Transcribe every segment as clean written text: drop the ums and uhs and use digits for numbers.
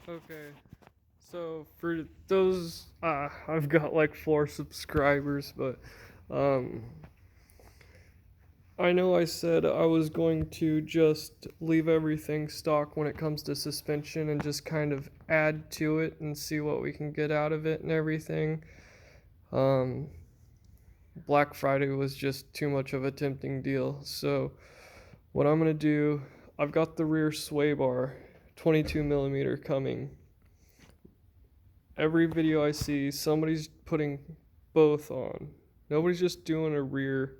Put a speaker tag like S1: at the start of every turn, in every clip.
S1: Okay, so for those, I've got like 4 subscribers, but um, I know I said I was going to just leave everything stock when it comes to suspension and just kind of add to it and see what we can get out of it and everything. Um, Black Friday was just too much of a tempting deal, so what I'm gonna do, I've got the rear sway bar, 22 millimeter coming. Every video I see, somebody's putting both on. Nobody's just doing a rear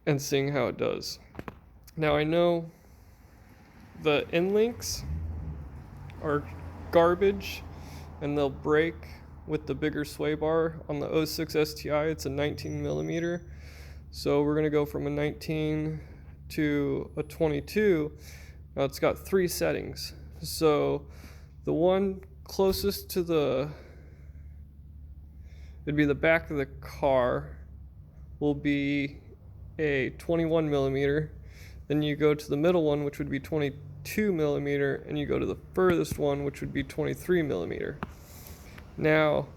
S1: and seeing how it does. Now I know the end links are garbage and they'll break with the bigger sway bar. On the 06 STI, it's a 19 millimeter. So we're gonna go from a 19 to a 22. Now it's got 3 settings. So the one closest to it'd be the back of the car, will be a 21 millimeter. Then you go to the middle one, which would be 22 millimeter, and you go to the furthest one, which would be 23 millimeter. Now,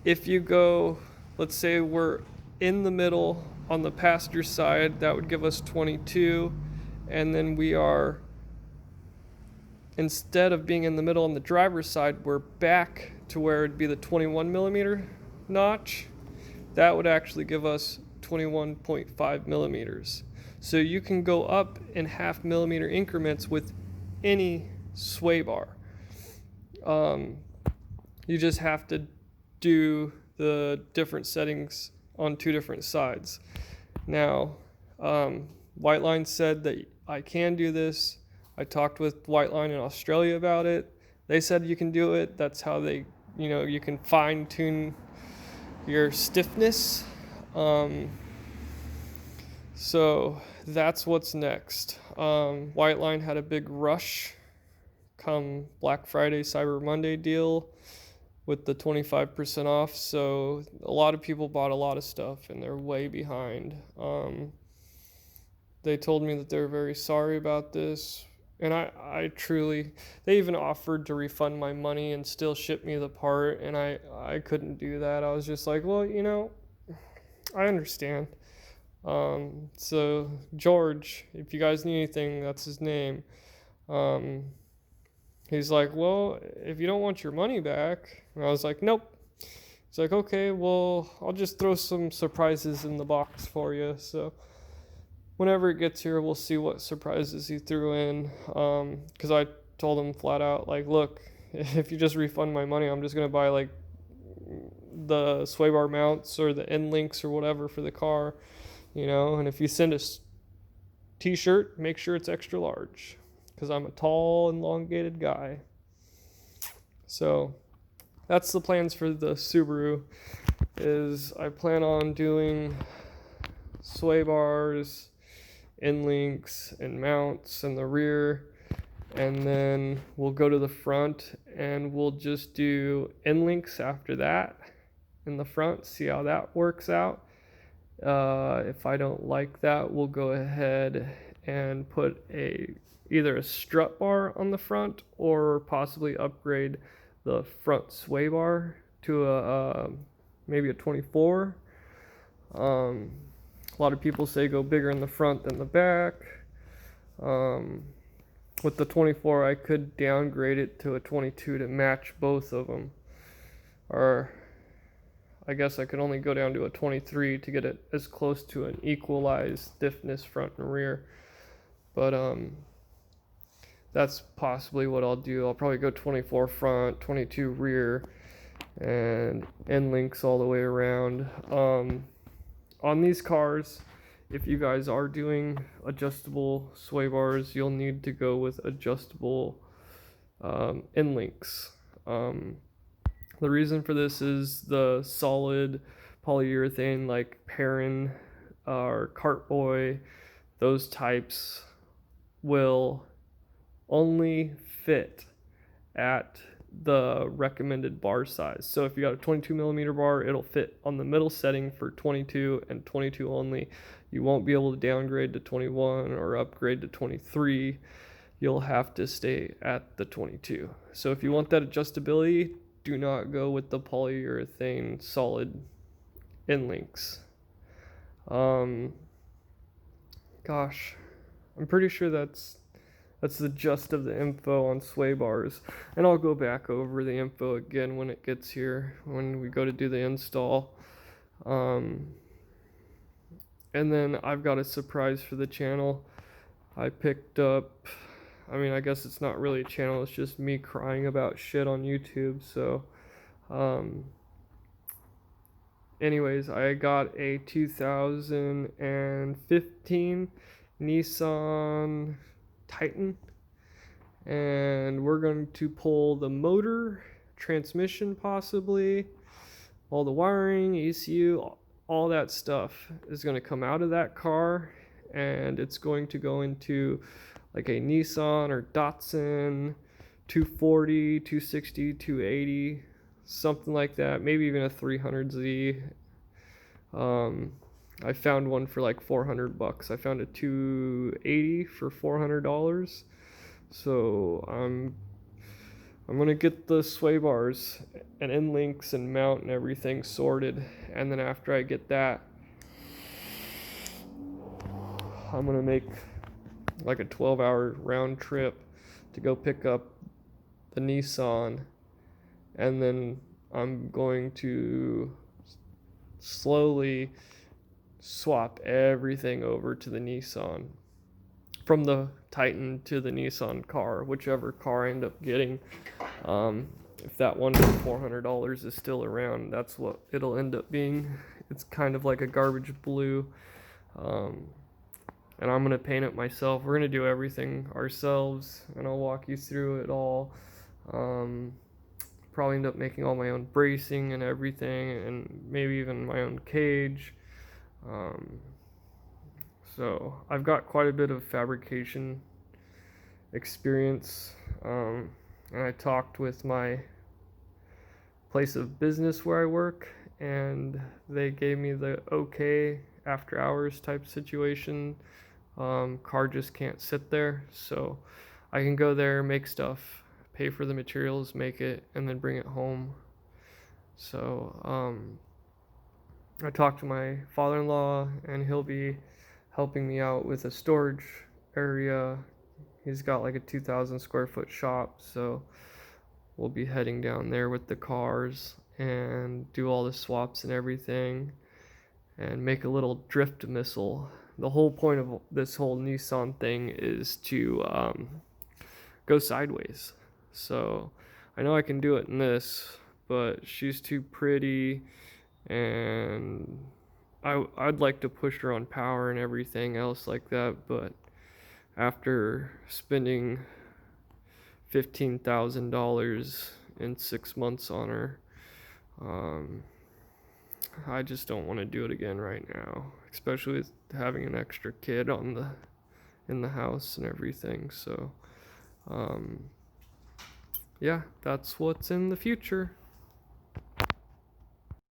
S1: if you go, let's say we're in the middle on the passenger side, that would give us 22, and then we are, instead of being in the middle on the driver's side, we're back to where it'd be the 21 millimeter notch. That would actually give us 21.5 millimeters. So you can go up in half millimeter increments with any sway bar. You just have to do the different settings on 2 different sides. Now, Whiteline said that I can do this. I talked with Whiteline in Australia about it. They said you can do it. That's how they, you can fine tune your stiffness. So that's what's next. Whiteline had a big rush come Black Friday, Cyber Monday deal with the 25% off. So a lot of people bought a lot of stuff and they're way behind. They told me that they're very sorry about this. And I truly, they even offered to refund my money and still ship me the part. And I couldn't do that. I was just like, well, I understand. So George, if you guys need anything, that's his name. Um, he's like, well, if you don't want your money back, and I was like, nope. He's like, okay, well, I'll just throw some surprises in the box for you. So whenever it gets here, we'll see what surprises he threw in. Because I told him flat out, like, look, if you just refund my money, I'm just gonna buy like the sway bar mounts or the end links or whatever for the car. And if you send a t-shirt, make sure it's extra large because I'm a tall, elongated guy. So that's the plans for the Subaru. Is I plan on doing sway bars, end links, and mounts in the rear, and then we'll go to the front and we'll just do end links after that in the front. See how that works out. If I don't like that, we'll go ahead and put either a strut bar on the front or possibly upgrade the front sway bar to maybe a 24. A lot of people say go bigger in the front than the back. With the 24, I could downgrade it to a 22 to match both of them. Or I guess I could only go down to a 23 to get it as close to an equalized stiffness front and rear. But that's possibly what I'll do. I'll probably go 24 front, 22 rear, and end links all the way around. On these cars, if you guys are doing adjustable sway bars, you'll need to go with adjustable end links. The reason for this is the solid polyurethane like Perrin or Cartboy, those types will only fit at the recommended bar size. So if you got a 22 millimeter bar, it'll fit on the middle setting for 22 and 22 only. You won't be able to downgrade to 21 or upgrade to 23. you'll have to stay at the 22. So if you want that adjustability, do not go with the polyurethane solid end links. Gosh, I'm pretty sure that's the gist of the info on sway bars, and I'll go back over the info again when it gets here, when we go to do the install. And then I've got a surprise for the channel. I picked up, I guess it's not really a channel, it's just me crying about shit on YouTube. So anyways, I got a 2015 Nissan Titan, and we're going to pull the motor, transmission possibly, all the wiring, ECU, all that stuff is going to come out of that car, and it's going to go into like a Nissan or Datsun 240, 260, 280, something like that, maybe even a 300Z. I found one for like $400. I found a 280 for $400. So I'm gonna get the sway bars and end links and mount and everything sorted, and then after I get that, I'm gonna make like a 12-hour round trip to go pick up the Nissan, and then I'm going to slowly swap everything over to the Nissan, from the Titan to the Nissan car, whichever car I end up getting. If that one for $400 is still around, that's what it'll end up being. It's kind of like a garbage blue, and I'm gonna paint it myself. We're gonna do everything ourselves, and I'll walk you through it all. Probably end up making all my own bracing and everything, and maybe even my own cage. So I've got quite a bit of fabrication experience, and I talked with my place of business where I work, and they gave me the okay after hours type situation. Car just can't sit there, so I can go there, make stuff, pay for the materials, make it, and then bring it home. So I talked to my father-in-law, and he'll be helping me out with a storage area. He's got like a 2,000 square foot shop, so we'll be heading down there with the cars and do all the swaps and everything, and make a little drift missile. The whole point of this whole Nissan thing is to go sideways. So I know I can do it in this, but she's too pretty, and I'd like to push her on power and everything else like that, but after spending $15,000 in 6 months on her, I just don't want to do it again right now, especially with having an extra kid in the house and everything. So yeah, that's what's in the future.